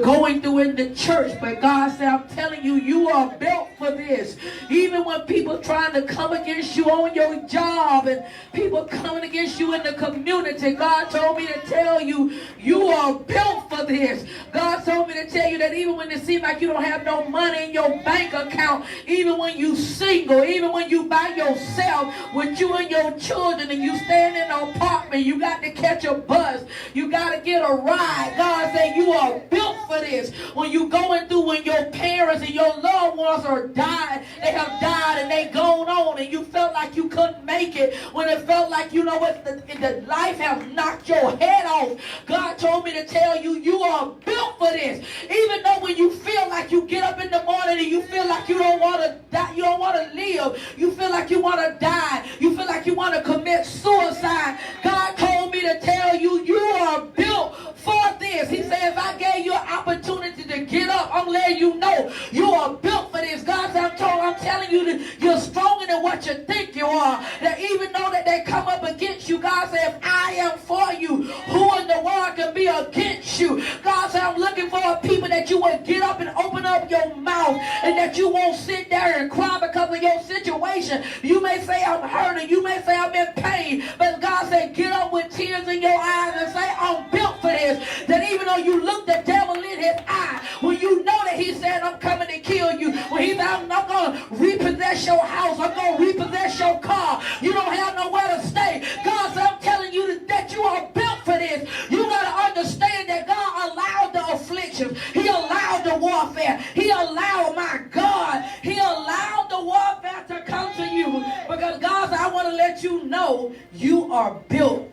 going through in the church, but God said, I'm telling you, you are built for this. Even when people trying to come against you on your job and people coming against you in the community, God told me to tell you, you are built for this. God told me to tell you that even when it seems like you don't have no money in your bank account, even when you single, even when you by yourself with you and your children and you stand in an apartment, you got to catch a bus, you got to get a ride. God said you are built for this. When you going through, when your parents and your loved ones are died, they have died and they gone on, and you felt like you couldn't make it, when it felt like, you know what, the life has knocked your head off, God told me to tell you, you are built for this. Even though when you feel like you get up in the morning and you feel like you don't want to die, you don't want to live, you feel like you want to die, you feel like you want to commit suicide, God told me to tell you, you are built for this. He said, if I gave you an opportunity to get up, I'm letting you know you are built for this. God said, I'm telling you that you're stronger than what you think you are. That even though that they come up against you, God said, if I am for you, who in the world can be against you? God said, I'm looking for a people that you will get up and open up your mouth, and that you won't sit there and cry because of your situation. You may say, I'm hurting. You may say, I'm in pain. But God said, get up with tears in your eyes and say, I'm built for this. That even though you look the devil in his eye, when you know that he said, I'm coming to kill you, when he said, I'm not going to repossess your house, I'm going to repossess your car, you don't have nowhere to stay. God said, I'm telling you that you are built for this. You got to understand that God allowed the afflictions. He allowed the warfare. He allowed, my God, he allowed the warfare to come to you. Because God said, I want to let you know you are built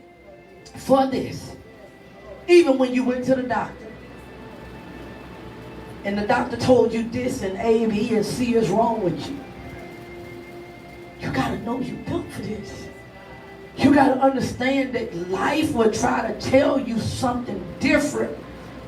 for this. Even when you went to the doctor and the doctor told you this and A, B, and C is wrong with you, you got to know you're built for this. You got to understand that life will try to tell you something different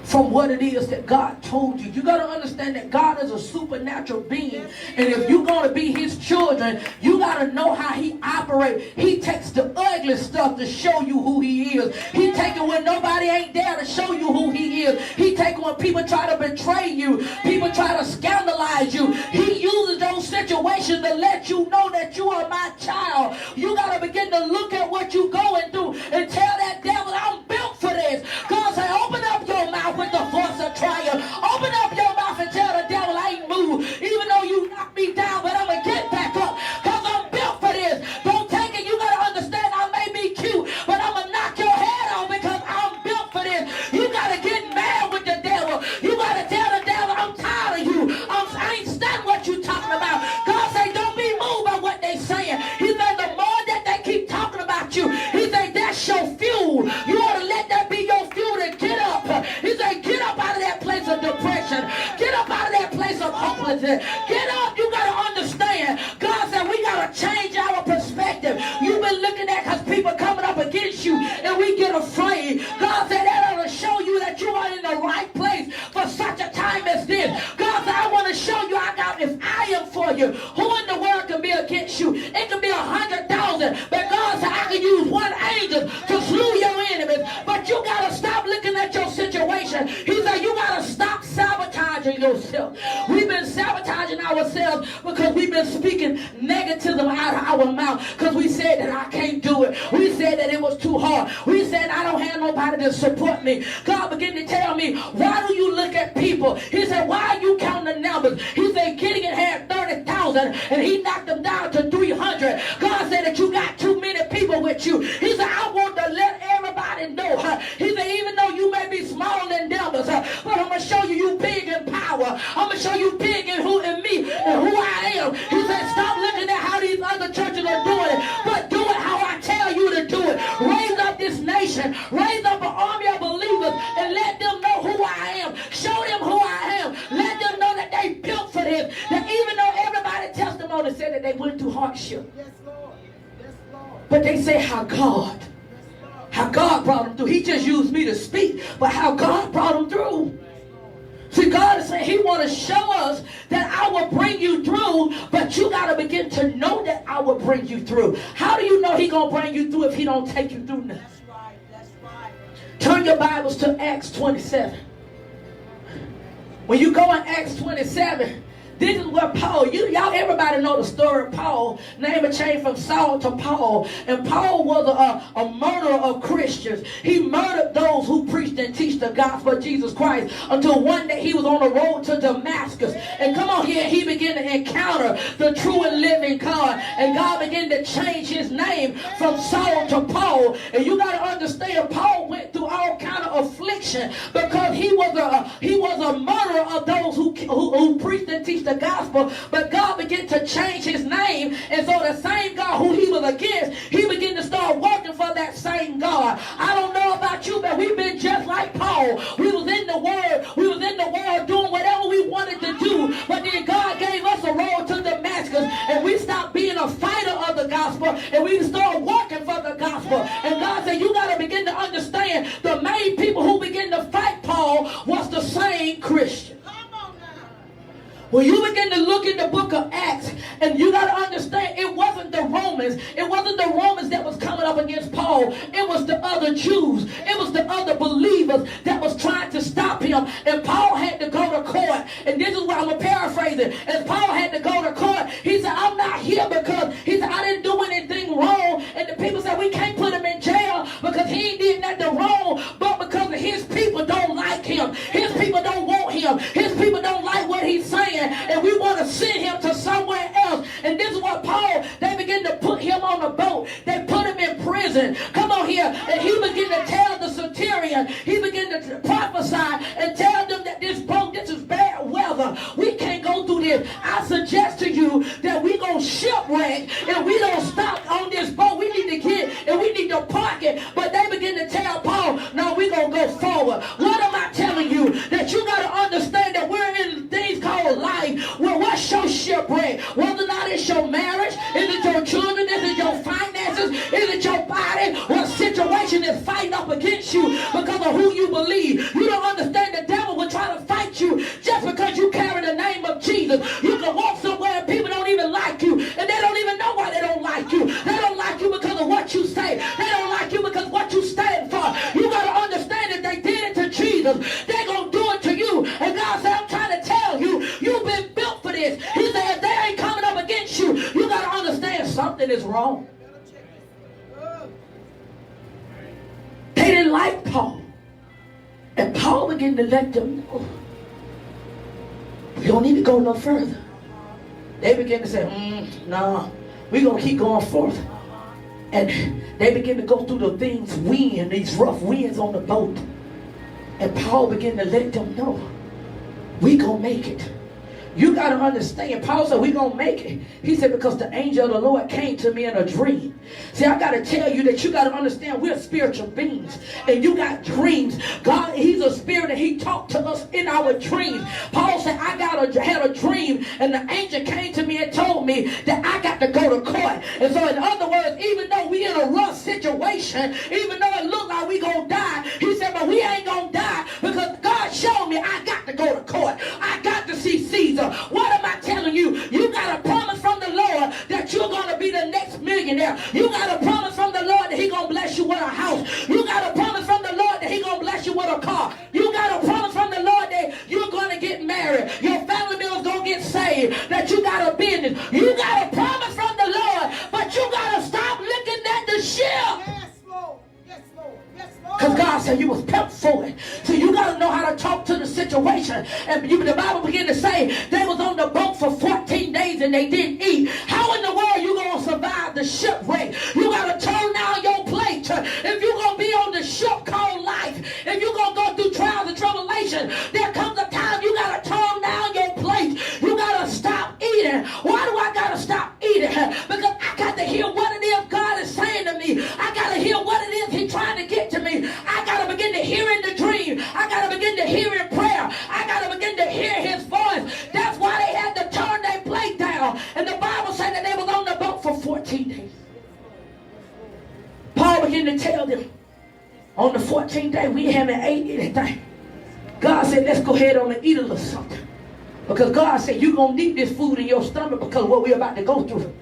from what it is that God told you. You got to understand that God is a supernatural being, and if you're going to be his children, you got to know how he operates. He takes the ugly stuff to show you who he is. He take it when nobody ain't there to show you who he is. He take it when people try to betray you, people try to scandalize you. He uses those situations to let you know that you are my child. You got to begin to look at what you're going through and tell that devil, I'm built for this. God said, open up your mouth with the voice of triumph. Open up your mouth and tell the devil, I ain't moved. Even though you knocked me down, but I'm going to get back up because I'm built for this. Don't take it. You got to understand I may be cute, but I'm going to knock your head off because I'm built for this. You got to get mad with the devil. You got to tell the devil, I'm tired of you. I ain't studying what you talking about. God say, don't be moved by what they saying. He said, the more that they keep talking about you, he said, that's your fuel. You ought to let that be your fuel to get up. He said, get up out of that place of depression. Get up out of that place of hopelessness. Get up. You got to understand. God said, we got to change our perspective. You've been looking at because people coming up against you and we get afraid. God said, that ought to show you that you are in the right place for such a time as this. God said, I want to show you if I am for you, who in the world can be against you? It can be 100,000, but God said, I can use one angel to slew your enemies. But you got to stop looking at your situation. He said, you got to stop sabotaging yourself. We've been sabotaging ourselves because we've been speaking negativism out of our mouth because we said that I can't do it. We said that it was too hard. We said I don't have nobody to support me. God began to tell me, why do you look at people? He said, why are you counting the numbers? He said, Gideon had 30,000 and he knocked them down to 300. God said that you got too many people with you. He said, I want to let everybody know. He said, even though you may be smaller than numbers, but I'm going to show you big in power. I'm going to show you big in me and who I am. He said, stop looking at how these other churches are doing it, but do it how I tell you to do it. Raise up this nation. Raise up an army of believers and let them know who I am. Show them who I am. Let them know that they built for this. That even though everybody testimony said that they went through hardship. Yes, Lord. Yes, Lord. But they say how God brought them through. He just used me to speak, but how God brought them through. See, God is saying he wants to show us that I will bring you through, but you got to begin to know that I will bring you through. How do you know he going to bring you through if he don't take you through nothing? That's right. That's right. Turn your Bibles to Acts 27. When you go in Acts 27, this is where Paul, y'all everybody know the story of Paul. Name it changed from Saul to Paul. And Paul was a murderer of Christians. He murdered those who preached and teach the gospel of Jesus Christ until one day he was on the road to Damascus. And come on here, he began to encounter the true and living God. And God began to change his name from Saul to Paul. And you got to understand, Paul went through all kind of affliction because he was a murderer of those who preached and teach the gospel. But God began to change his name, and so the same God who he was against, he began to start working for that same God. I don't know about you, but we've been just like Paul. We was in the world doing whatever we wanted to do, but then God gave us a road to Damascus, and we stopped being a fighter of the gospel, and we started working for the gospel. And God said, you got to begin to understand, the main people who began to fight Paul was the same Christian. When you begin to look in the book of Acts, and you got to understand, it wasn't the Romans. It wasn't the Romans that was coming up against Paul. It was the other Jews. It was the other believers that was trying to stop him. And Paul had to go to court. And this is what I'm going to paraphrase it. As Paul had to go to court, he said, I'm not here because, he said, I didn't do anything wrong. And the people said, we can't put him in jail because he ain't did nothing wrong, but because his people don't like him. His people don't want him. His people don't like what he's saying. And we want to send him to somewhere else. And this is what Paul, they begin to put him on a boat. They put him in prison. Come on here. And he began to tell the centurion, he began to prophesy and tell them that this boat, this is bad weather. We can't go through this. I suggest to you that we going to shipwreck and we don't stop on this boat. We need to get and we need to park it. But they begin to tell Paul, no, we're going to go forward. What am I telling you? That you got to understand that we're in things called life. Well, what's your shipwreck? Whether or not it's your marriage, is it your children, is it your finances, is it your body? What situation is fighting up against you because of who you believe? You don't understand the devil will try to fight you just because you carry the name of Jesus. You can walk somewhere and people don't even like you, and they don't even know why they don't like you. They don't like you because of what you say. They don't like you because of what you stand for. You got to understand that they did it to Jesus. They're going to do it to you. And God said, I'm trying to tell you, you've been built for this. He said, if they ain't coming up against you, you got to understand something is wrong. They didn't like Paul. And Paul began to let them know, we don't need to go no further. They began to say, no, we're going to keep going forth. And they began to go through the these rough winds on the boat. And Paul began to let them know, we going to make it. You got to understand, Paul said, we're going to make it. He said, because the angel of the Lord came to me in a dream. See, I got to tell you that you got to understand we're spiritual beings. And you got dreams. God, he's a spirit and he talked to us in our dreams. Paul said, I had a dream and the angel came to me and told me that I got to go to court. And so in other words, even though we in a rough situation, even though it look like we going to die, he said, but we ain't going to die because God showed me I got to go to court. I got to see Caesar. What am I telling you? You got a promise from the Lord that you're going to be the next millionaire. You got a promise from the Lord that he's going to bless you with a house. You got a promise from the Lord that he's going to bless you with a car. You got a promise from the Lord that you're going to get married. Your family member's going to get saved. That you got a business. You got a promise from the Lord, but you got to stop looking at the ship. Yes, Lord. Yes, Lord. Yes, Lord. Because God said you was kept for it. So you got to know how to talk to the situation. And the Bible began to say they was on the boat for 14 days and they didn't eat. How in the world you going to survive the shipwreck? You got to turn down your plate. If you're going to be on the ship called life, if you're going to go through trials and tribulation, there comes a time you got to turn down your plate. You got to stop eating. Why do I got to stop eating? Because I got to hear what it is God is saying to me. I got to hear what it is he's trying to get to me. I got to begin to hear in the dream. I got to begin to hear in prayer. I got to begin to hear his voice. That's why they had to turn their plate down. And the Bible said that they was on the boat for 14 days. Paul began to tell them, on the 14th day, we haven't ate anything. God said, let's go ahead on and eat a little something. Because God said, you're going to need this food in your stomach because of what we're about to go through.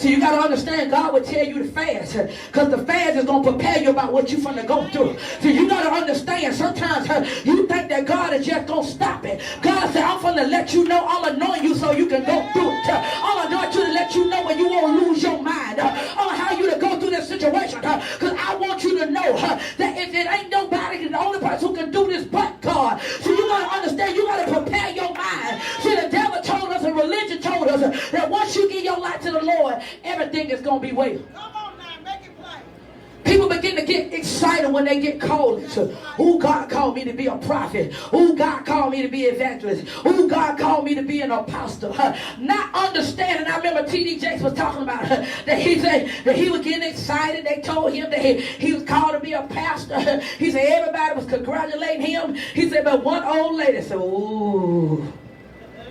So you got to understand, God will tell you to fast because the fast is going to prepare you about what you're going to go through. So you got to understand, sometimes you think that God is just going to stop it. God said, to let you know I'm anointing you so you can go through it. I'm anointing you to let you know when you won't lose your mind. I'm how you to go through this situation. Because I want you to know that if it ain't nobody, the only person who can do this but God. So you got to understand, you got to prepare your mind. See, the devil told us and religion told us that once you give your life to the Lord, everything is going to be well. Come on now, make it plain. People begin to get excited when they get called. Oh, God called me to be a prophet. Oh, God called me to be an evangelist. Oh, God called me to be an apostle. Not understanding. I remember T.D. Jakes was talking about that he said that he was getting excited. They told him that he was called to be a pastor. He said everybody was congratulating him. He said, but one old lady said, ooh.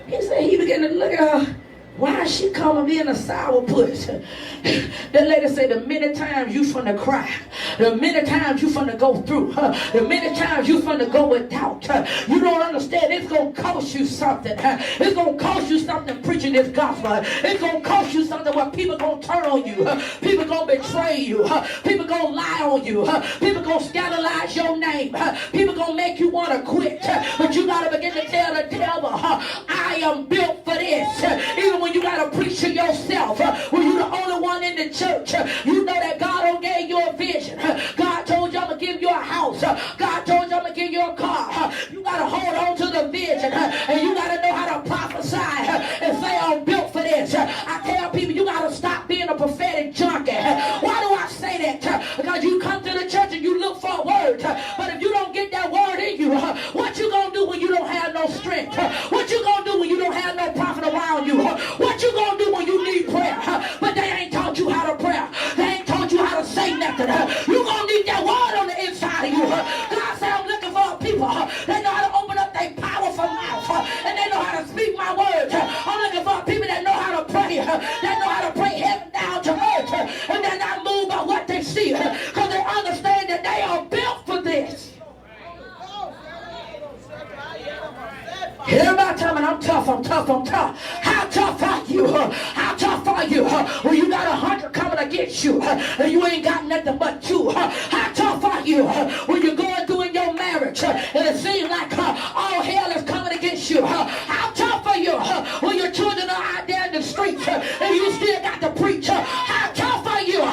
He said he began to look at her. Why is she calling me in a sour puss? That lady said, the many times you finna cry, the many times you finna go through, the many times you finna go without. You don't understand, it's gonna cost you something. It's gonna cost you something preaching this gospel. It's gonna cost you something where people gonna turn on you. People gonna betray you. People gonna lie on you. People gonna scandalize your name. People gonna make you wanna quit. But you gotta begin to tell the devil, I am built for this. Even when you got to preach to yourself, when you're the only one in the church, you know that God don't gave you a vision. God told you I'm going to give you a house. God told you I'm going to give you a car. You got to hold on to the vision, and you got to know how to prophesy and say I'm built for this. I tell people you got to stop being a prophetic junkie. Why do I say that? Because you come to the church and you look for a word, but if you don't get that word in you, what you going to do when you don't have no strength? What you going to do when you don't have no prophet around you? What you gonna do when you need prayer? But they ain't taught you how to pray. They ain't taught you how to say nothing. You gonna need that word on the inside of you. God said I'm looking for people. They know how to open up their powerful mouth. And they know how to speak my words. I'm looking for people that know how to pray. That know how to pray heaven down to earth. And they're not moved by what they see. Because they understand that they are built for this. Everybody tell me I'm tough, I'm tough, I'm tough. How tough are you? How tough are you? When you got 100 coming against you and you ain't got nothing but two. How tough are you? When you're going through in your marriage and it seems like all hell is coming against you. How tough are you? When your children are out there in the streets and you still got to preach. How tough are you?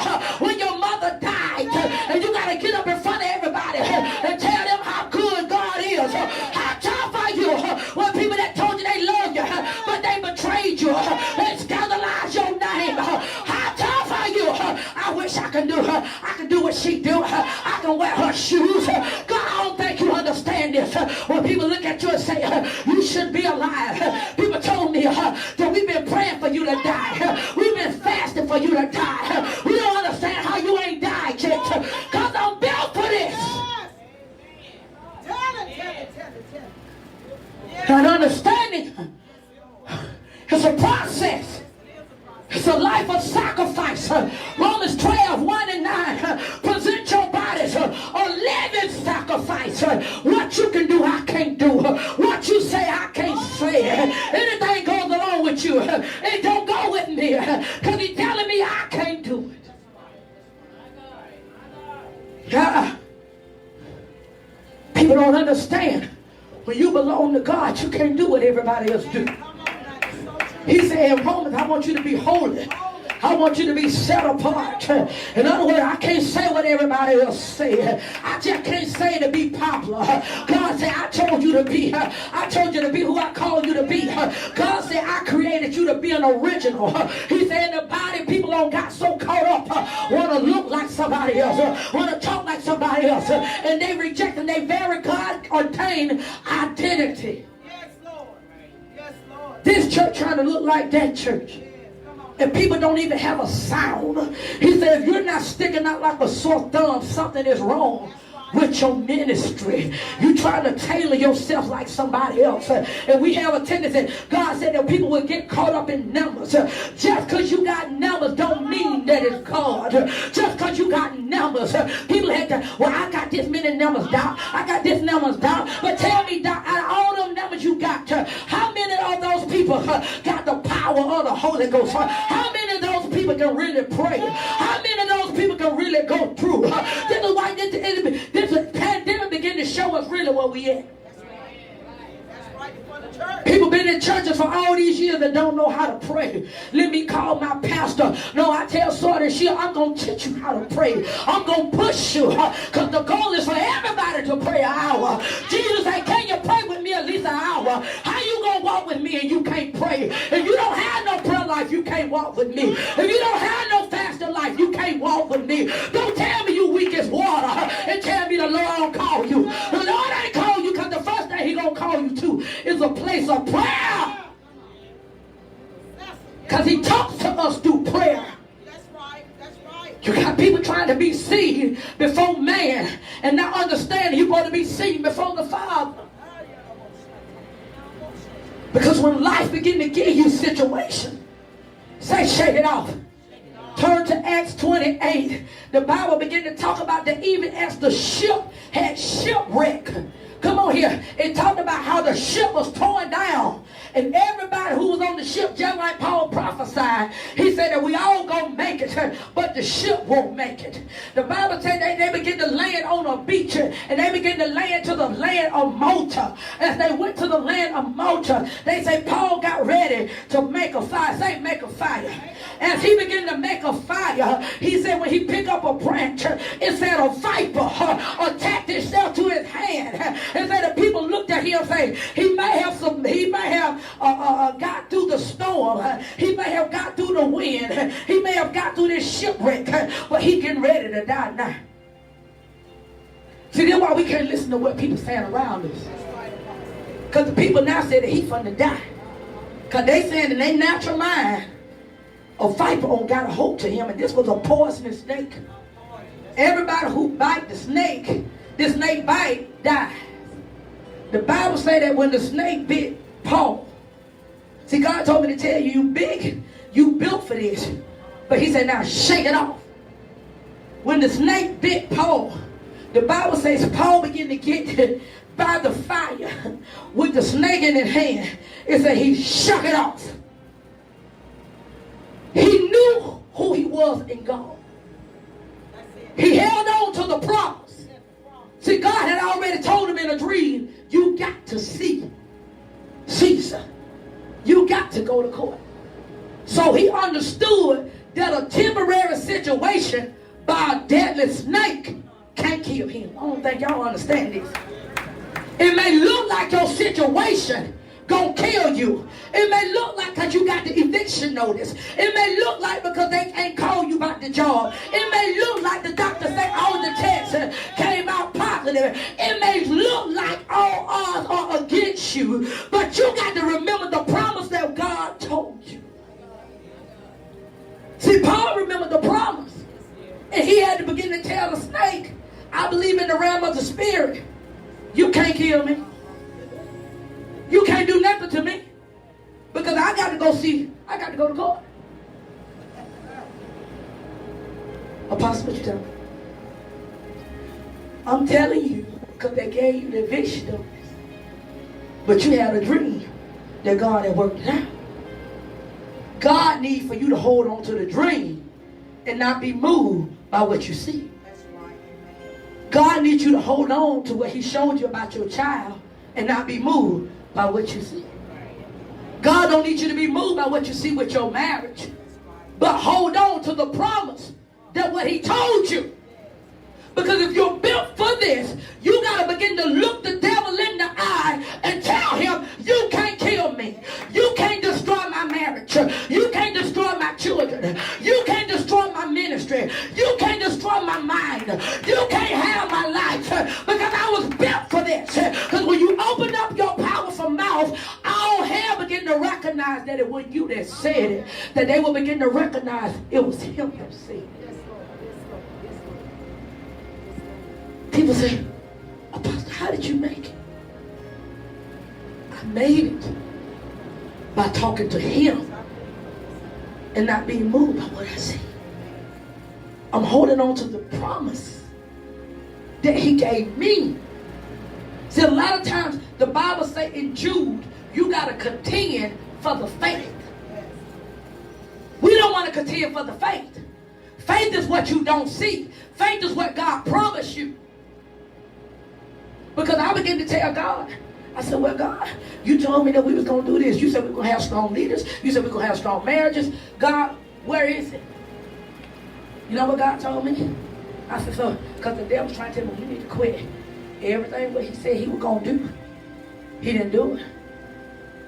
When your mother died and you got to get up in front of everybody and tell them how good God is. How tough are you? When people that told you they love you, but they betrayed you, they scandalized your name. How tough are you? I wish I could do her. I can do what she do. I can wear her shoes. God, I don't think you understand this. When people look at you and say, you should be alive. People told me that we've been praying for you to die. We've been fasting for you to die. We don't understand how you ain't died yet. Because I'm built for this. Tell it. And understanding, it's a process. It's a life of sacrifice. Romans 12, 1 and 9. Present your bodies a living sacrifice. What you can do, I can't do. What you say, I can't say. Anything goes along with you, it don't go with me. Because he's telling me I can't do it. Yeah. People don't understand. When you belong to God, you can't do what everybody else do. He said in Romans, I want you to be holy. I want you to be set apart. In other words, I can't say what everybody else say. I just can't say to be popular. God said, I told you to be. I told you to be who I called you to be. God said, I created you to be an original. He said, in the body, people don't got so caught up, want to look like somebody else, want to talk like somebody else, and they reject their very God-ordained identity. Yes, Lord. Yes, Lord. This church trying to look like that church. And people don't even have a sound. He said, if you're not sticking out like a sore thumb, something is wrong with your ministry. You trying to tailor yourself like somebody else. And we have a tendency, God said that people will get caught up in numbers. Just because you got numbers don't mean that it's God. Just because you got numbers. People had to, well, I got this many numbers, Doc. I got this numbers, Doc. But tell me, Doc, out of all them numbers you got, how many of those people got the power of the Holy Ghost? How many of those people can really pray? How many of those people can really go through? This is why this pandemic begin to show us really where we at. fighting for the church. People been in churches for all these years that don't know how to pray. Let me call my pastor. No, I tell Sword and Shield, I'm going to teach you how to pray. I'm going to push you. Because the goal is for everybody to pray an hour. Jesus said, can you pray with me at least an hour? How you going to walk with me and you can't pray? If you don't have no prayer life, you can't walk with me. If you don't have no fasting life, you can't walk with me. Don't tell me you weak as water and tell me the Lord don't call you. The Lord ain't call you because the first thing he going to call you to is a place of prayer. Because he talks to us through prayer. That's right. That's right. You got people trying to be seen before man and not understanding you're going to be seen before the Father. Because when life begins to give you situation, say shake it off. Turn to Acts 28. The Bible begins to talk about that even as the ship had shipwreck. Come on here. It talked about how the ship was torn down. And everybody who was on the ship, just like Paul prophesied, he said that we all gonna make it, but the ship won't make it. The Bible said they begin to land on a beach, and they begin to land to the land of Malta. As they went to the land of Malta, they say Paul got ready to make a fire. Say make a fire. As he began to make a fire, he said when he picked up a branch, it said a viper attacked itself to his hand. And said the people looked at him and say, he may have got through the storm. He may have got through the wind. He may have got through this shipwreck, but he getting ready to die now. See, that's why we can't listen to what people saying around us. Because the people now say that he's finna die. Because they saying in their natural mind, a viper got a hold to him, and this was a poisonous snake. Everybody who bite the snake bite, dies. The Bible say that when the snake bit Paul, see, God told me to tell you, you big, you built for this. But he said, now shake it off. When the snake bit Paul, the Bible says Paul began to get by the fire with the snake in his hand. It said he shook it off. He knew who he was in God. He held on to the promise. See, God had already told him in a dream, you got to see Caesar. You got to go to court. So he understood that a temporary situation by a deadly snake can't kill him. I don't think y'all understand this. It may look like your situation gonna kill you. It may look like because you got the eviction notice. It may look like because they ain't called you about the job. It may look like the doctor said all the tests came out positive. It may look like all odds are against you. But you got to remember the promise that God told you. See, Paul remembered the promise. And he had to begin to tell the snake, I believe in the realm of the spirit. You can't kill me. You can't do nothing to me. Because I got to go to court. Apostle, what you tell me? I'm telling you, because they gave you the eviction notice. But you had a dream that God had worked it out. God needs for you to hold on to the dream and not be moved by what you see. God needs you to hold on to what he showed you about your child and not be moved by what you see. God don't need you to be moved by what you see with your marriage. But hold on to the promise that what he told you. Because if you're built for this, you got to begin to look the devil in the eye and tell him, you can't kill me. You can't destroy my marriage. You can't destroy my children. You can't destroy my ministry. You can't destroy my mind. You can't have my life because I was built for this. Because when you open up your powerful mouth, all hell begin to recognize that it wasn't you that said it. That they will begin to recognize it was him that said it. People say, Apostle, how did you make it? I made it by talking to him and not being moved by what I see. I'm holding on to the promise that he gave me. See, a lot of times the Bible says in Jude, you got to contend for the faith. We don't want to contend for the faith. Faith is what you don't see. Faith is what God promised you. Because I begin to tell God, I said, well, God, you told me that we was going to do this. You said we were going to have strong leaders. You said we were going to have strong marriages. God, where is it? You know what God told me? I said, so, because the devil's trying to tell me, you need to quit. Everything what he said he was going to do, he didn't do it.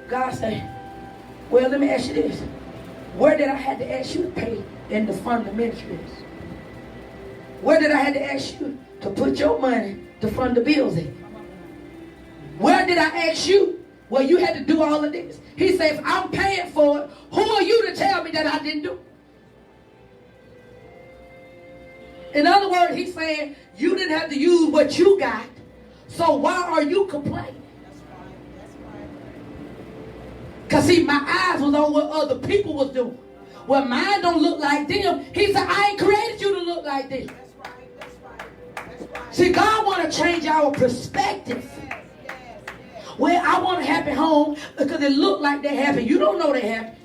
God said, well, let me ask you this. Where did I have to ask you to pay in the fund the ministries? Where did I have to ask you to put your money to fund the bills in? Where did I ask you? Well, you had to do all of this. He said, if I'm paying for it, who are you to tell me that I didn't do it? In other words, he's saying, you didn't have to use what you got, so why are you complaining? Because see, my eyes was on what other people was doing. Well, mine don't look like them. He said, I ain't created you to look like them. See, God want to change our perspective. Well, I want a happy home because it look like they're happy. You don't know they're happy.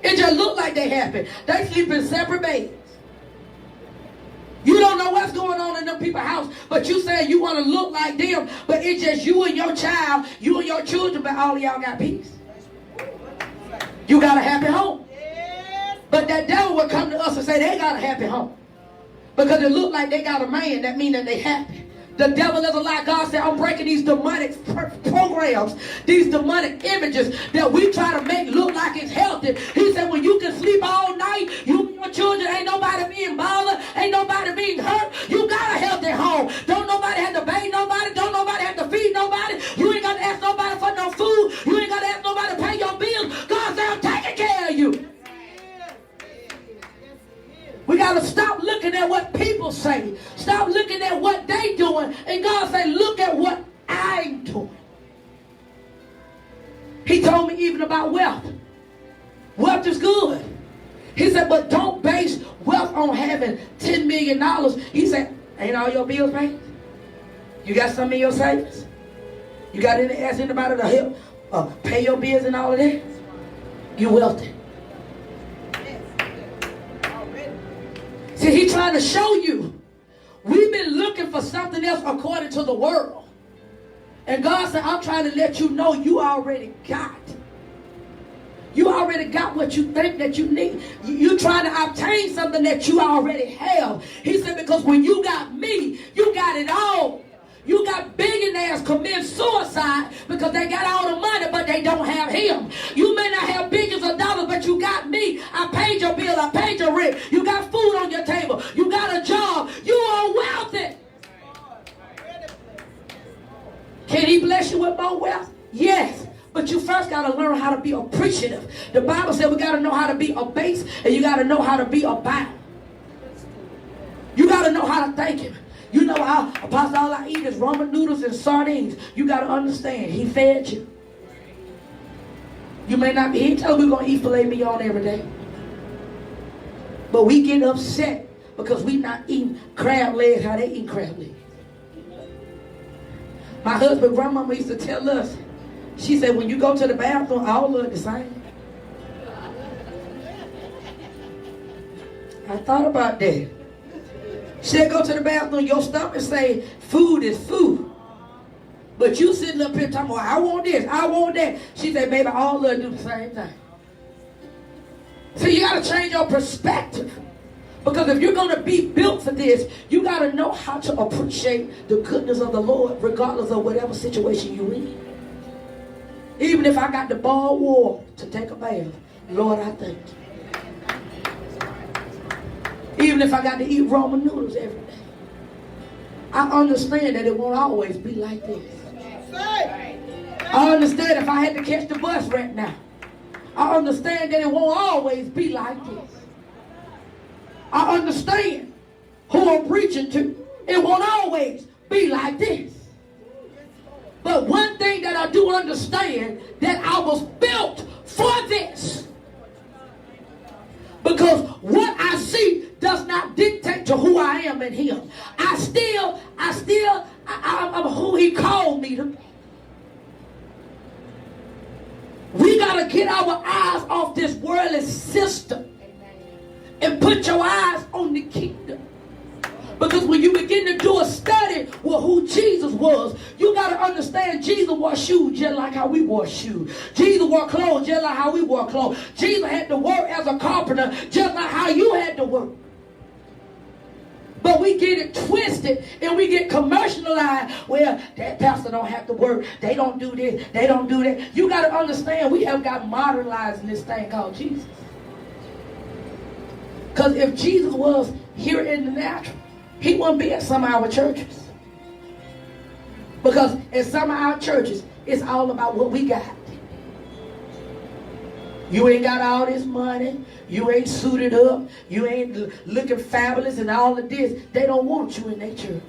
It just look like they're happy. They sleep in separate beds. You don't know what's going on in them people's house, but you saying you want to look like them, but it's just you and your child, you and your children, but all of y'all got peace. You got a happy home. But that devil will come to us and say they got a happy home. Because it look like they got a man, that means that they happy. The devil is a lie. God said, I'm breaking these demonic programs, these demonic images that we try to make look like it's healthy. He said, when you can sleep all night, you and your children, ain't nobody being bothered, ain't nobody being hurt. You got a healthy home. Don't nobody have to bathe nobody. Don't nobody have to feed nobody. You ain't got to ask nobody for no food. You ain't got to ask nobody to pay your bills. God said, I'm taking care of you. We got to stop looking at what people say. Stop looking at what they doing. And God say, look at what I'm doing. He told me even about wealth. Wealth is good. He said, but don't base wealth on having $10 million. He said, ain't all your bills paid? You got some in your savings? You got any, ask anybody to help pay your bills and all of that? You wealthy. See, he's trying to show you. We've been looking for something else according to the world. And God said, I'm trying to let you know you already got. You already got what you think that you need. You're trying to obtain something that you already have. He said, because when you got me, you got it all. You got billionaires commit suicide because they got all the money, but they don't have him. You may not have billions of dollars, but you got me. I paid your bill. I paid your rent. You got food on your table. You got a job. You are wealthy. Can he bless you with more wealth? Yes. But you first got to learn how to be appreciative. The Bible said we got to know how to be abased, and you got to know how to be abound. You got to know how to thank him. You know how, Apostle, all I eat is ramen noodles and sardines. You got to understand, he fed you. You may not be, he tell we're going to eat filet mignon every day. But we get upset because we not eating crab legs how they eat crab legs. My husband's grandmama used to tell us, she said, when you go to the bathroom, all look the same. I thought about that. She said, go to the bathroom, your stomach say, food is food. But you sitting up here talking about, I want this, I want that. She said, baby, all of them do the same thing. So you got to change your perspective. Because if you're going to be built for this, you got to know how to appreciate the goodness of the Lord, regardless of whatever situation you're in. Even if I got to borrow water to take a bath, Lord, I thank you. Even if I got to eat ramen noodles every day. I understand that it won't always be like this. I understand if I had to catch the bus right now. I understand that it won't always be like this. I understand who I'm preaching to. It won't always be like this. But one thing that I do understand, that I was built for this. Because what I see does not dictate to who I am in him. I'm who he called me to be. We got to get our eyes off this worldly system and put your eyes on the kingdom. Because when you begin to do a study with who Jesus was, you got to understand Jesus wore shoes just like how we wore shoes. Jesus wore clothes just like how we wore clothes. Jesus had to work as a carpenter just like how you had to work. But we get it twisted and we get commercialized. Well, that pastor don't have to work. They don't do this. They don't do that. You got to understand we have got modernized in this thing called Jesus. Because if Jesus was here in the natural, he wouldn't be at some of our churches. Because in some of our churches, it's all about what we got. You ain't got all this money. You ain't suited up. You ain't looking fabulous and all of this. They don't want you in their church.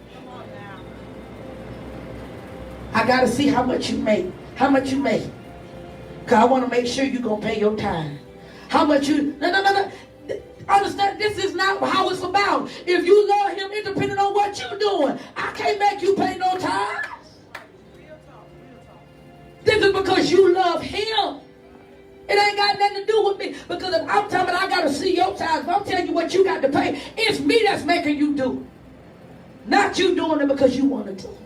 I got to see how much you make. How much you make. Because I want to make sure you're going to pay your time. How much you... No. Understand, this is not how it's about. If you love him, independent on what you're doing, I can't make you pay no tithes. This is because you love him. It ain't got nothing to do with me. Because if I'm telling you I got to see your tithes, if I'm telling you what you got to pay, it's me that's making you do it. Not you doing it because you want to do it.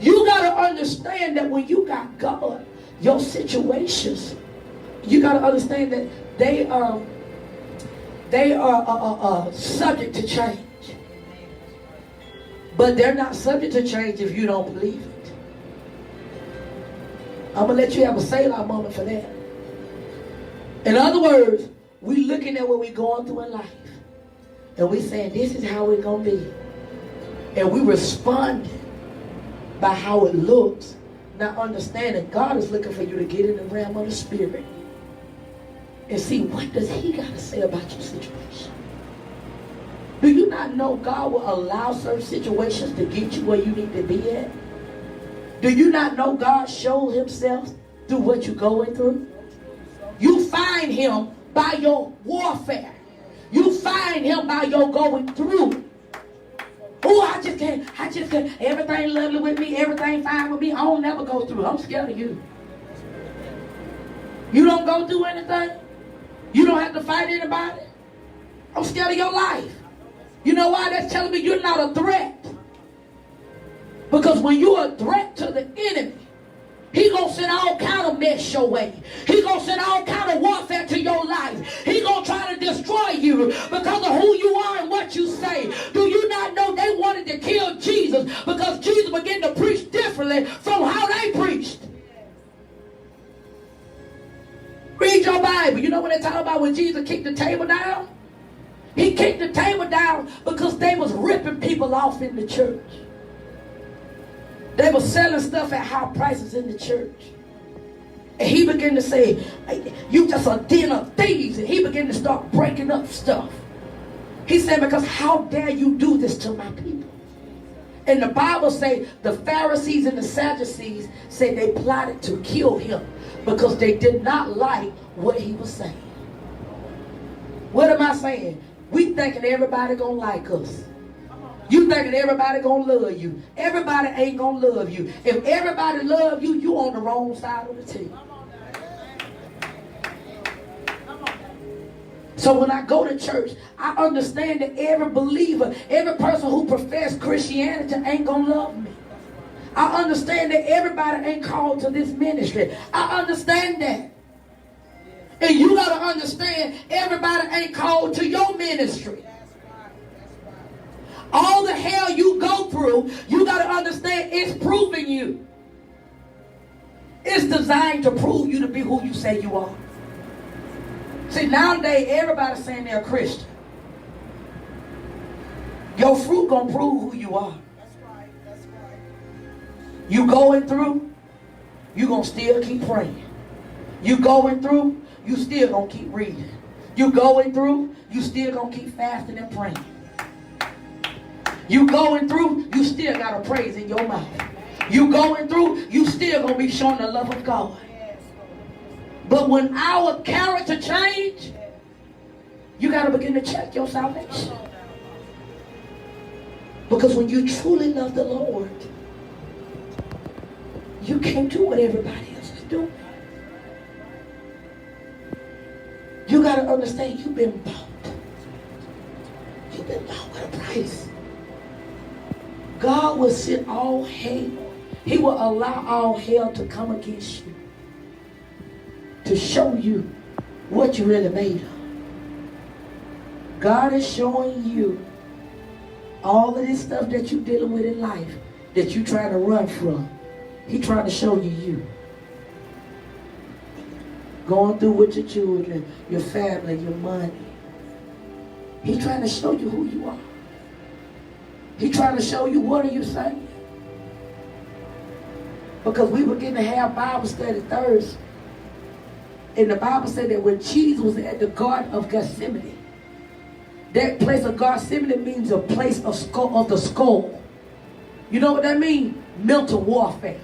You got to understand that when you got God, your situations, you got to understand that they are subject to change. But they're not subject to change if you don't believe it. I'm going to let you have a Selah moment for that. In other words, we looking at what we're going through in life. And we saying, this is how we're going to be. And we responding by how it looks. Not understanding God is looking for you to get in the realm of the spirit. And see, what does he got to say about your situation? Do you not know God will allow certain situations to get you where you need to be at? Do you not know God showed himself through what you're going through? You find him by your warfare. You find him by your going through. Oh, I just can't. Everything lovely with me. Everything fine with me. I don't never go through. I'm scared of you. You don't go through anything? You don't have to fight anybody? I'm scared of your life. You know why? That's telling me you're not a threat. Because when you're a threat to the enemy, he gonna send all kind of mess your way. He gonna send all kind of warfare to your life. He gonna try to destroy you because of who you are and what you say. Do you not know they wanted to kill Jesus because Jesus began to preach differently from how they preached? Read your Bible. You know what they talk about when Jesus kicked the table down? He kicked the table down because they was ripping people off in the church. They were selling stuff at high prices in the church. And he began to say, you just a den of thieves. And he began to start breaking up stuff. He said, because how dare you do this to my people? And the Bible say the Pharisees and the Sadducees say they plotted to kill him because they did not like what he was saying. What am I saying? We thinking everybody gonna like us. You thinking everybody gonna love you. Everybody ain't gonna love you. If everybody love you, you on the wrong side of the table. So when I go to church, I understand that every believer, every person who professes Christianity ain't gonna love me. I understand that everybody ain't called to this ministry. I understand that. And you got to understand everybody ain't called to your ministry. All the hell you go through, you got to understand it's proving you. It's designed to prove you to be who you say you are. See, nowadays, everybody's saying they're a Christian. Your fruit gonna prove who you are. That's right. That's right. You going through, you gonna still keep praying. You going through, you still gonna keep reading. You going through, you still gonna keep fasting and praying. You going through, you still got a praise in your mouth. You going through, you still gonna be showing the love of God. But when our character change, you got to begin to check your salvation. Because when you truly love the Lord, you can't do what everybody else is doing. You got to understand you've been bought. You've been bought with a price. this. God will send all hell. He will allow all hell to come against you to show you what you really made of. God is showing you all of this stuff that you're dealing with in life that you're trying to run from. He's trying to show you you. Going through with your children, your family, your money. He's trying to show you who you are. He's trying to show you what are you saying. Because we were getting to have Bible study Thursday. And the Bible said that when Jesus was at the Garden of Gethsemane, that place of Gethsemane means a place of the skull. You know what that means? Mental warfare.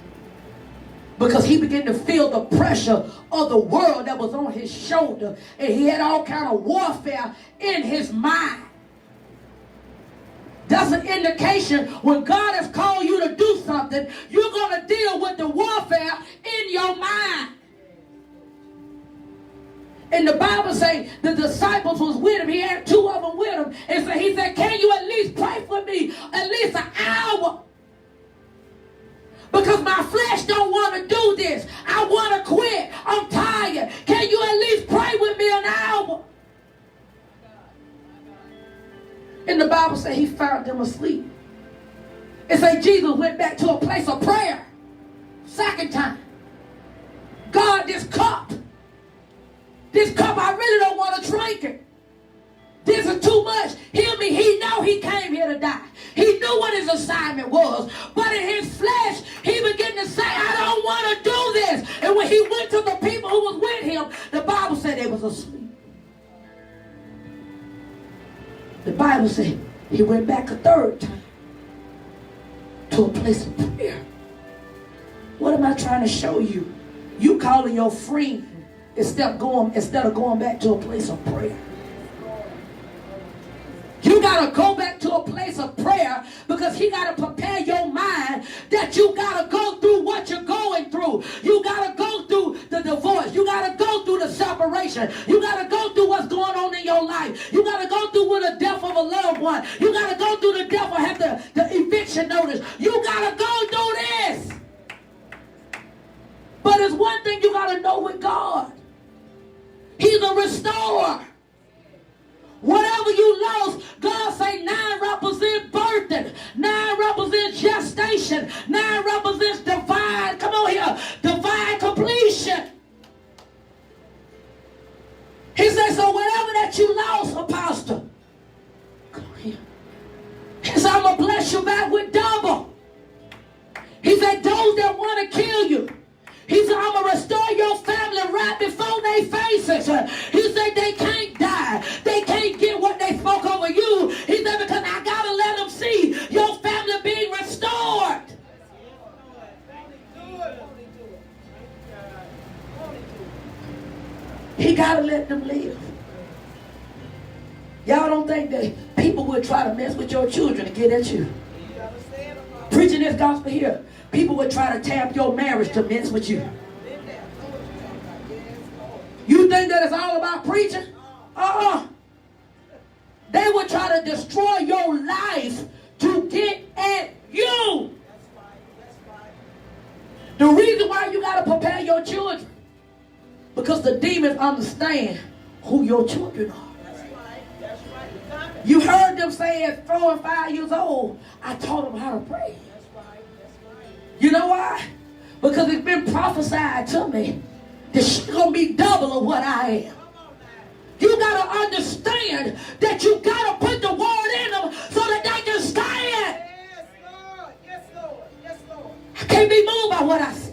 Because he began to feel the pressure of the world that was on his shoulder. And he had all kind of warfare in his mind. That's an indication when God has called you to do something, you're going to deal with the warfare in your mind. And the Bible says the disciples was with him. He had two of them with him. And so he said, can you at least pray for me at least an hour? Because my flesh don't want to do this. I want to quit. I'm tired. Can you at least pray with me an hour? And the Bible said he found them asleep. It said Jesus went back to a place of prayer. Second time. God, this cup, I really don't want to drink it. This is too much. Hear me. He know he came here to die. He knew what his assignment was. But in his flesh, he began to say, I don't want to do this. And when he went to the people who was with him, the Bible said they was asleep. The Bible said he went back a third time to a place of prayer. What am I trying to show you? You calling your friend instead of going back to a place of prayer. You got to go back to a place of prayer because he got to prepare your mind that you got to go through what you're going through. You got to go through the divorce. You got to go through the separation. You got to go through what's going on in your life. You got to go through with the death of a loved one. You got to go through the death or have the eviction notice. You got to go through this. But there's one thing you got to know with God. He's a restorer. Whatever you lost, God say 9 represent birthing, 9 represents gestation, 9 represents divine, come on here, divine completion. He said, so whatever that you lost, apostle, come here. He said, I'm going to bless you back with double. He said, those that want to kill you, he said, I'm going to restore your family right before their faces. He said, they can't die. They can't get what they spoke over you. He said, because I got to let them see your family being restored. He got to let them live. Y'all don't think that people would try to mess with your children to get at you? Preaching this gospel here. People would try to tap your marriage to mess with you. You think that it's all about preaching? They would try to destroy your life to get at you. The reason why you got to prepare your children, because the demons understand who your children are. You heard them say at 4 and 5 years old, I taught them how to pray. You know why? Because it's been prophesied to me that she's going to be double of what I am. You got to understand that you got to put the word in them so that they can stand. Yes, Lord. Yes, Lord. Yes, Lord. I can't be moved by what I see.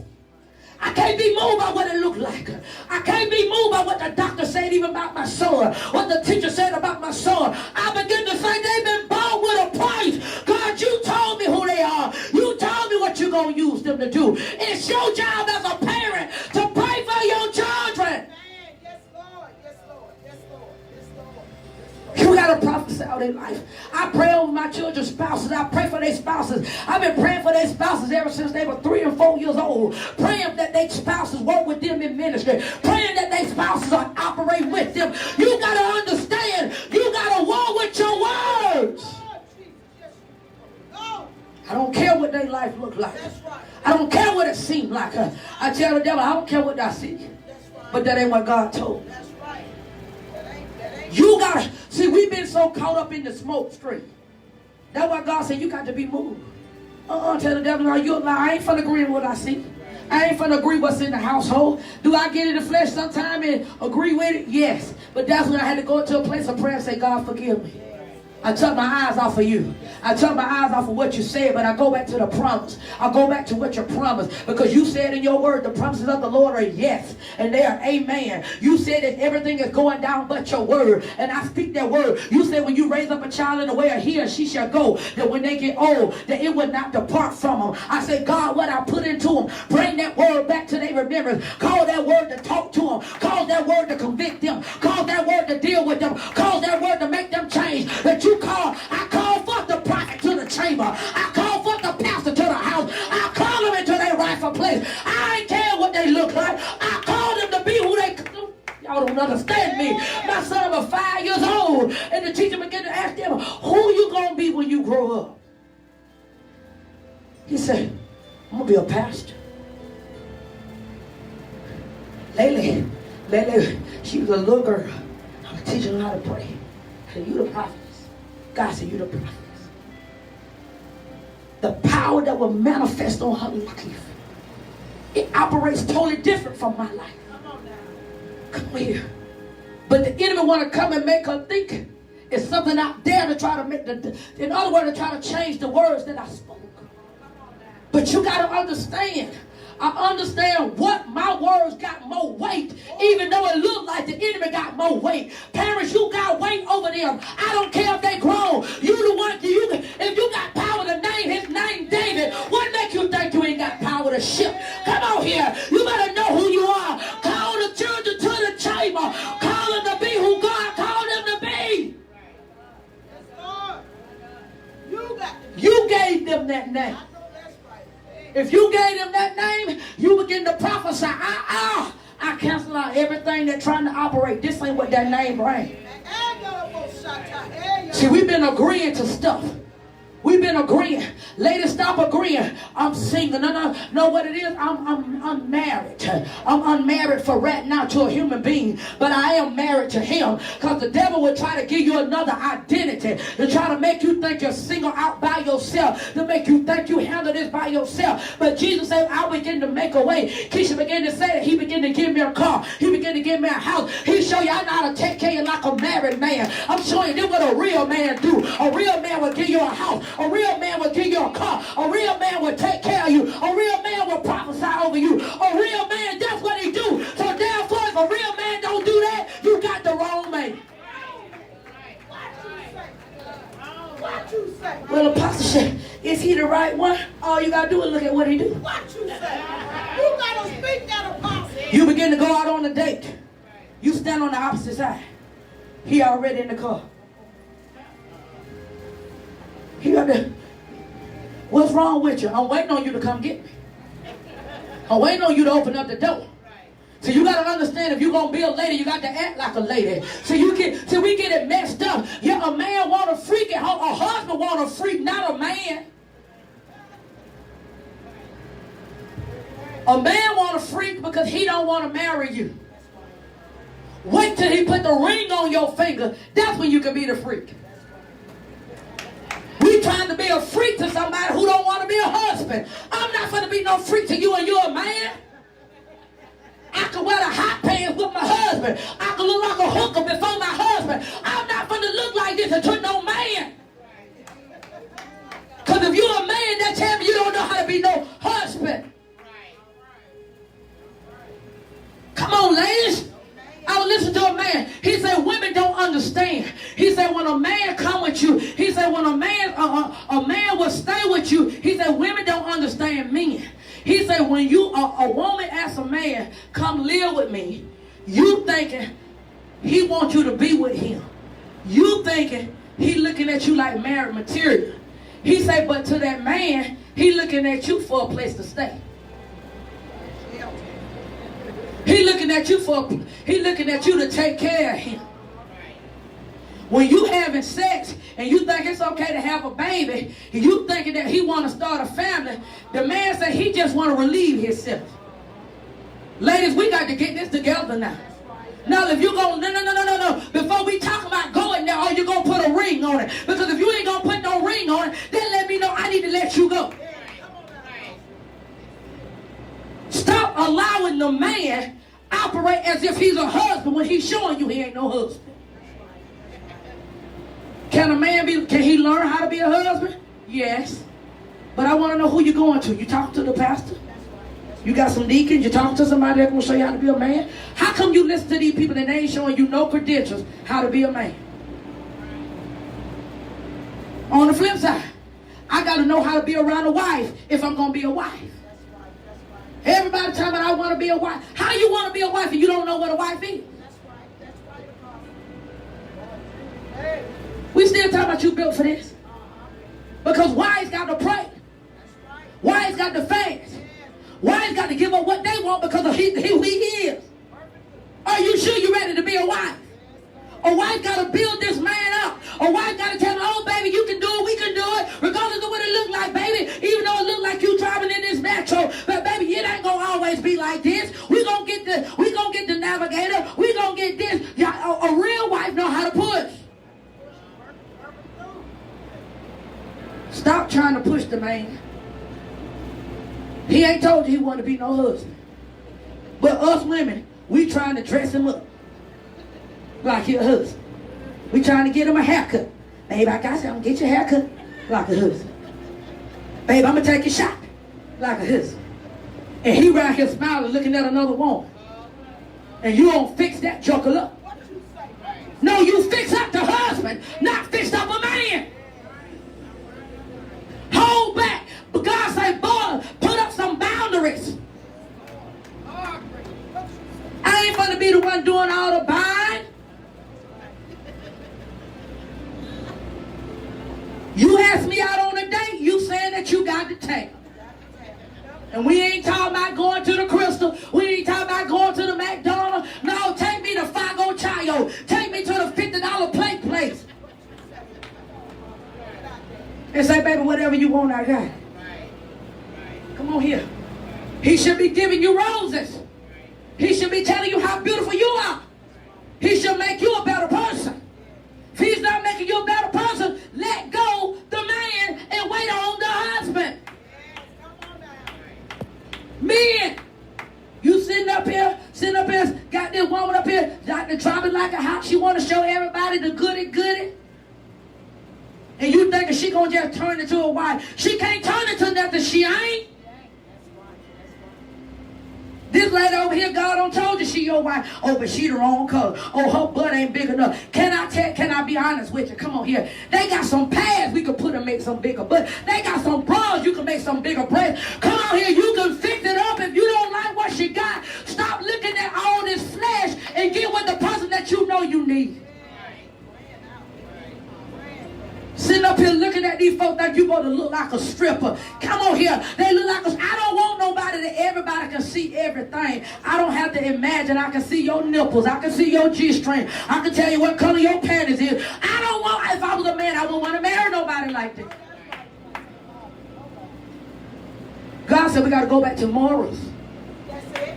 I can't be moved by what it looked like. I can't be moved by what the doctor said even about my son, what the teacher said about my son. I begin to say they've been bought with a price. God, you told me who they are. You told me what you're going to use them to do. It's your job as a parent to pray for your children. Yes, Lord. Yes, Lord. Yes, Lord. Yes, Lord. You got to prophesy out their life. I pray over my children's spouses. I pray for their spouses. I've been praying for their spouses ever since they were 3 and 4 years old. Praying that their spouses work with them in ministry. Praying that their spouses are operate with them. You got to understand. You got to war with your words. their life look like. That's right. I don't care what it seems like. I tell the devil, I don't care what I see. That's right. But that ain't what God told me. That's right. That ain't. You gotta, see, we've been so caught up in the smoke screen. That's why God said you got to be moved. Tell the devil, no, you lie. I ain't finna agree with what I see. I ain't finna agree what's in the household. Do I get in the flesh sometime and agree with it? Yes. But that's when I had to go into a place of prayer and say, God, forgive me. I took my eyes off of you. I took my eyes off of what you said, but I go back to the promise. I go back to what you promised, because you said in your word, the promises of the Lord are yes, and they are amen. You said that everything is going down but your word, and I speak that word. You said when you raise up a child in the way of he or she shall go, that when they get old, that it would not depart from them. I said, God, what I put into them, bring that word back to their remembrance. Call that word to talk to them. Cause that word to convict them. Cause that word to deal with them. Cause that word to make them change. That you I call forth the prophet to the chamber. I call forth the pastor to the house. I call them into their rightful place. I ain't care what they look like. I call them to be who they. Y'all don't understand me. My son was 5 years old, and the teacher began to ask them, who you gonna be when you grow up? He said, I'm gonna be a pastor. Lately, she was a little girl. I'm teaching her how to pray. I said, you the prophet. God said, you the prophets. The power that will manifest on her life, it operates totally different from my life. Come on here. But the enemy want to come and make her think it's something out there to try to make in other words, to try to change the words that I spoke. But you got to understand, I understand what my words got more weight, even though it looked like the enemy got more weight. Parents, you got weight over them. I don't care if they grown. You the one, if you got power to name his name David, what make you think you ain't got power to shift? Come on here. You better know who you are. Call the children to the chamber. Call them to be who God called them to be. You gave them that name. If you gave them that name, you begin to prophesy. I cancel out everything that's trying to operate. This ain't what that name brings. See, we've been agreeing to stuff. We've been agreeing. Ladies, stop agreeing. I'm single. No, what it is, I'm unmarried. I'm unmarried for right now to a human being, but I am married to him, because the devil will try to give you another identity, to try to make you think you're single out by yourself, to make you think you handle this by yourself. But Jesus said, I'll begin to make a way. Keisha began to say that he began to give me a car. He began to give me a house. He show you I know how to take care of you like a married man. I'm showing you this what a real man do. A real man will give you a house. A real man will give you a car. A real man will take care of you. A real man will prophesy over you. A real man, that's what he do. So therefore, if a real man don't do that, you got the wrong man. What you say? Well, Apostle said, is he the right one? All you got to do is look at what he do. What you say? You got to speak that, apostle. You begin to go out on a date. You stand on the opposite side. He already in the car. He got to, what's wrong with you? I'm waiting on you to come get me. I'm waiting on you to open up the door. So you got to understand, if you're going to be a lady, you got to act like a lady. So we get it messed up. Yeah, a man want a freak at home. A husband want a freak, not a man. A man want a freak because he don't want to marry you. Wait till he put the ring on your finger. That's when you can be the freak. We trying to be a freak to somebody who don't want to be a husband. I'm not going to be no freak to you and you're a man. I can wear the hot pants with my husband. I can look like a hooker before my husband. I'm not going to look like this until no man. Because if you're a man, that tells me you don't know how to be no husband. Come on, ladies. I was listening to a man. He said women don't understand. He said when a man come with you, he said when a man will stay with you, he said women don't understand men. He said when a woman asks a man, come live with me, you thinking he wants you to be with him. You thinking he looking at you like married material. He said, but to that man, he looking at you for a place to stay. He looking at you to take care of him. When you having sex, and you think it's okay to have a baby, you thinking that he want to start a family, the man said he just want to relieve himself. Ladies, we got to get this together now. Now, if you go, no. Before we talk about going there, are you going to put a ring on it? Because if you ain't going to put no ring on it, then let me know I need to let you go. Stop allowing the man operate as if he's a husband when he's showing you he ain't no husband. Can a man can he learn how to be a husband? Yes. But I want to know who you're going to. You talk to the pastor? You got some deacons? You talk to somebody that's going to show you how to be a man? How come you listen to these people and they ain't showing you no credentials how to be a man? On the flip side, I got to know how to be around a wife if I'm going to be a wife. Everybody talking about I want to be a wife. How you want to be a wife and you don't know what a wife is? We still talking about you built for this? Because wives got to pray. Wives got to fast. Wives got to give up what they want because of who he is. Are you sure you're ready to be a wife? A wife got to build this man up. A wife got to tell him, oh, baby, you can do it. We can do it. Regardless of what it look like, baby. Even though it look like you driving in this metro. But, baby, it ain't going to always be like this. We gonna get the navigator. We going to get this. A real wife know how to push. Stop trying to push the man. He ain't told you he wanted to be no husband. But us women, we trying to dress him up like your husband. We trying to get him a haircut. Babe, I got you. I'm going to get your haircut like a husband. Babe, I'm going to take you shopping like a husband. And he right here smiling looking at another woman. And you don't fix that joker up. No, you fix up the husband, not fix up a man. Hold back. But God say, boy, put up some boundaries. I ain't going to be the one doing all the buying. You asked me out on a date, you saying that you got to take. And we ain't talking about going to the Crystal. We ain't talking about going to the McDonald's. No, take me to Fago Chayo. Take me to the $50 plate place. And say, baby, whatever you want, I got it. Come on here. He should be giving you roses. He should be telling you how beautiful you are. He should make you a better person. If he's not making you a better person, let go the man and wait on the husband. Men, you sitting up here, got this woman up here, got the driving like a house. She want to show everybody the goody. And you thinking she gonna just turn into a wife. She can't turn into nothing she ain't. This lady over here, God done told you she your wife. Oh, but she the wrong color. Oh, her butt ain't big enough. Can I be honest with you? Come on here. They got some pads we could put and make some bigger butt. They got some bras you can make some bigger breasts. Come on here. You can fix it up if you don't like what she got. Stop looking at all this flesh and get with the person that you know you need. Sitting up here looking at these folks like you going to look like a stripper. Come on here. They look like I don't want nobody that everybody can see everything. I don't have to imagine. I can see your nipples. I can see your G-string. I can tell you what color your panties is. I don't want, if I was a man, I wouldn't want to marry nobody like that. God said we got to go back to morals.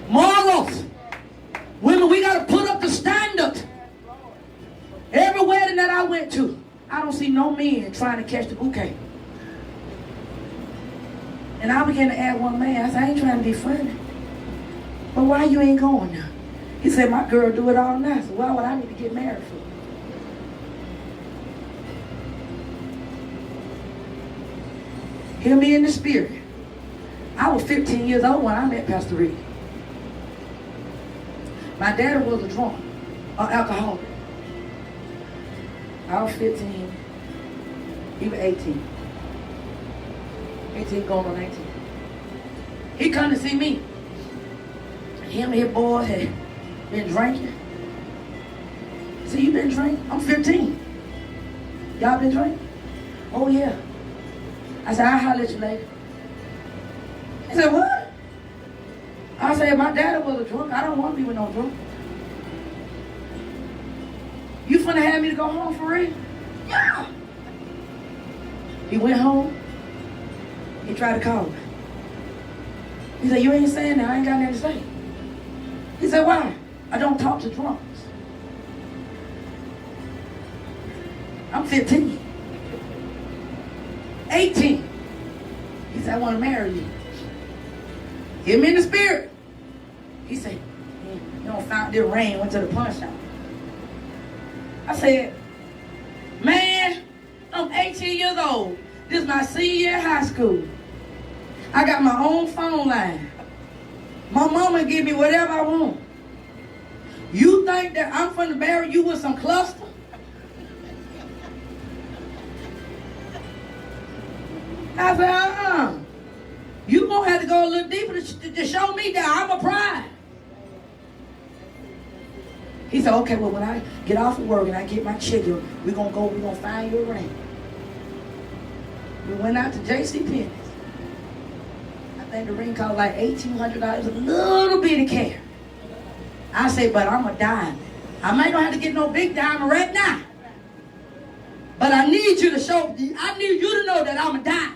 Morals. Women, we got to put up the standard. Every wedding that I went to, I don't see no men trying to catch the bouquet. And I began to ask one man, I said, I ain't trying to be funny. But why you ain't going now? He said, my girl do it all night, so why would I need to get married for? Hear me in the spirit. I was 15 years old when I met Pastor Reed. My daddy was a drunk, an alcoholic. I was 15. He was 18. 18 going on 19. He come to see me. Him and his boy had been drinking. See, you been drinking? I'm 15. Y'all been drinking? Oh, yeah. I said, I'll holler at you later. He said, what? I said, my daddy was a drunk. I don't want to be with no drunk. You finna have me to go home for real? Yeah. He went home. He tried to call me. He said, you ain't saying that. I ain't got nothing to say. He said, why? I don't talk to drunks. I'm 15. 18. He said, I want to marry you. Hit me in the spirit. He said, you don't find this rain, went to the punch out. I said, man, I'm 18 years old. This is my senior year in high school. I got my own phone line. My mama give me whatever I want. You think that I'm finna marry you with some cluster? I said, You gonna have to go a little deeper to show me that I'm a pride. He said, okay, well, when I get off of work and I get my chicken, we're gonna find you a ring. We went out to JCPenney's. I think the ring cost like $1,800, a little bit of cash. I said, but I'm a diamond. I might not have to get no big diamond right now. But I need you to I need you to know that I'm a diamond.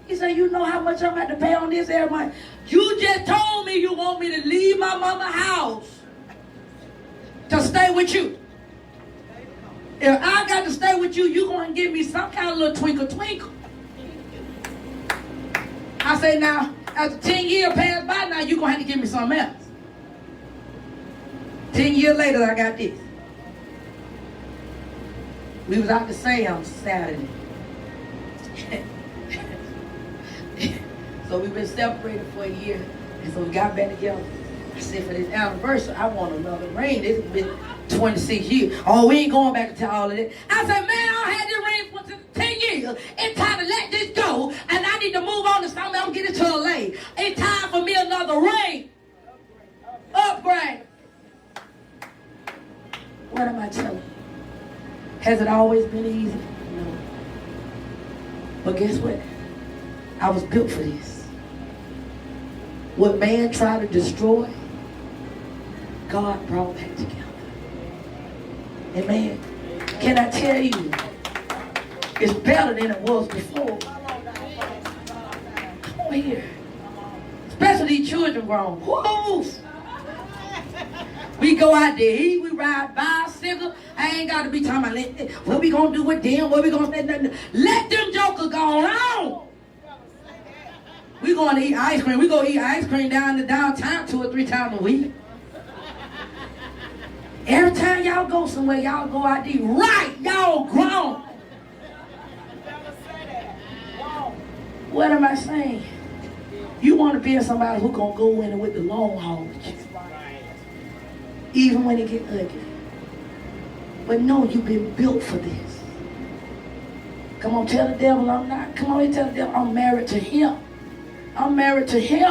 He said, you know how much I'm going to have to pay on this every month? You just told me you want me to leave my mama's house to stay with you. If I got to stay with you, you're going to give me some kind of little twinkle. I say, now, after 10 years passed by, now you're going to have to give me something else. 10 years later, I got this. We was out to Sam's Saturday. So we've been separated for a year. And so we got back together. I said, for this anniversary, I want another ring. This has been 26 years. Oh, we ain't going back into all of that. I said, man, I had this ring for 10 years. It's time to let this go. And I need to move on to something else, get it to LA. It's time for me another ring. Upgrade. What am I telling you? Has it always been easy? No. But guess what? I was built for this. What man tried to destroy, God brought back together. Amen. Can I tell you, it's better than it was before. Come on here. Especially these children grown. Whoa. We go out there, we ride bicycle. I ain't got to be talking about what we going to do with them, what we going to say. Let them jokers go on. We going to eat ice cream. We go eat ice cream down the downtown 2 or 3 times a week. Every time y'all go somewhere, y'all go out there. Right, y'all grown. What am I saying? You want to be somebody who going to go in with the long haul with you. Even when it get ugly. But no, you've been built for this. Come on, tell the devil I'm not. Come on, tell the devil I'm married to him. I'm married to him.